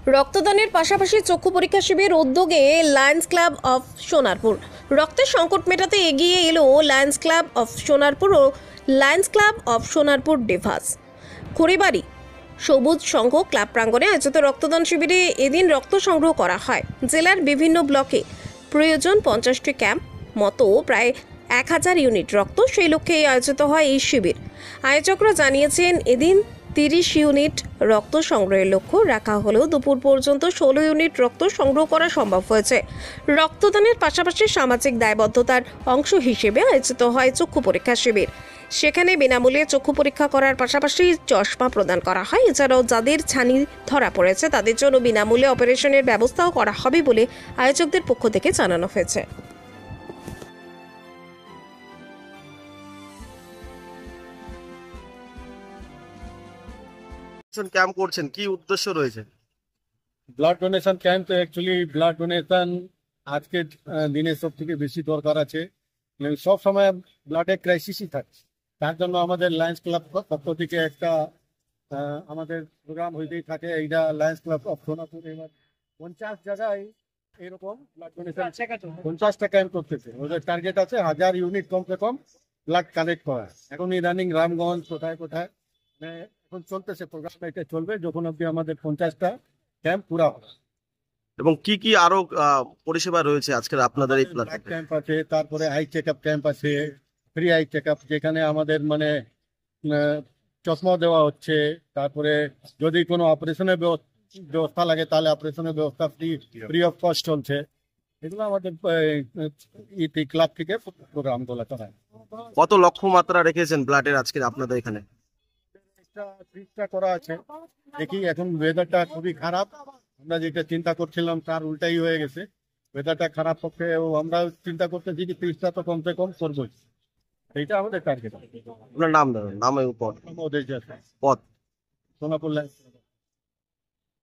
রক্তদানের পাশাপাশি চক্ষু পরীক্ষা শিবির উদ্যোগে লায়ন্স ক্লাব অফ সোনারপুর। রক্তের সংকট মেটাতে এগিয়ে এলো লায়ন্স ক্লাব অফ সোনারপুর ও লায়ন্স ক্লাব অফ সোনারপুর ডেভাস। খড়িবাড়ি সবুজ সংঘ ক্লাব প্রাঙ্গণে আয়োজিত রক্তদান শিবিরে এদিন রক্ত সংগ্রহ করা হয়। জেলার বিভিন্ন ব্লকে প্রয়োজন 50টি ক্যাম্প মতো প্রায় 1000 ইউনিট রক্ত, সেই লক্ষ্যে আয়োজিত হয় এই শিবির। আয়োজকরা জানিয়েছেন এদিন 30 ইউনিট রক্ত সংগ্রহের লক্ষ্য রাখা হলেও দুপুর পর্যন্ত 16 ইউনিট রক্ত সংগ্রহ করা সম্ভব হয়েছে। রক্তদানের পাশাপাশি সামাজিক দায়বদ্ধতার অংশ হিসেবে আয়োজিত হয় চক্ষু পরীক্ষা শিবির। সেখানে বিনামূল্যে চক্ষু পরীক্ষা করার পাশাপাশি চশমা প্রদান করা হয়। এছাড়াও যাদের ছানি ধরা পড়েছে তাদের জন্য বিনামূল্যে অপারেশনের ব্যবস্থাও করা হবে বলে আয়োজকদের পক্ষ থেকে জানানো হয়েছে। ক্যাম্প করছেন, কি উদ্দেশ্য রয়েছে? ব্লাড ডোনেশন ক্যাম্প তো অ্যাকচুয়ালি ব্লাড ডোনেশন আজকের দিনে সব থেকে বেশি দরকার আছে। সব সময় ব্লাডের ক্রাইসিসই থাকে, তার জন্য আমাদের লায়ন্স ক্লাব পক্ষ থেকে একটা আমাদের প্রোগ্রাম হইতেই থাকে। এইটা লায়ন্স ক্লাব অফ সোনারপুর এবার 50 জায়গায় এরকম ব্লাড ডোনেশন 50টা ক্যাম্প করতেছে। ওদের টার্গেট আছে 1000 ইউনিট কমসে কম ব্লাড কালেক্ট করা। এখন রানিং রামগঞ্জ কোথায় কোথায় এখন চলতেছে প্রোগ্রাম, এটা চলবে যখন অব্দি আমাদের 50টা ক্যাম্প পুরা হবে। এবং কি কি আরো পরিষেবা রয়েছে আজকের আপনাদের এই প্ল্যাটফর্মে? ক্যাম্প আছে, তারপরে আই চেক আপ ক্যাম্প আছে, ফ্রি আই চেক আপ, যেখানে আমাদের মানে চশমা দেওয়া হচ্ছে। তারপরে যদি কোনো অপারেশনের ব্যবস্থা লাগে তাহলে অপারেশনের ব্যবস্থা ফ্রি অফ কস্ট চলছে। এগুলো আমাদের ইপি ক্লাব থেকে প্রোগ্রাম গুলো করায়। কত লক্ষ্যমাত্রা রেখেছেন ব্লাডের আজকের আপনাদের এখানে? চেষ্টা করা আছে, দেখি। এখন ওয়েদারটা খুবই খারাপ, আমরা যেটা চিন্তা করছিলাম তার উল্টাই হয়ে গেছে। ওয়েদারটা খারাপ পক্ষে আমরা চিন্তা করতেছি যে 30টা তো কমসে কম করবোই, এইটা আমাদের টার্গেট। আপনার নাম দেবেন, নামের উপর ওদের পথ সোনাপুর লাইন।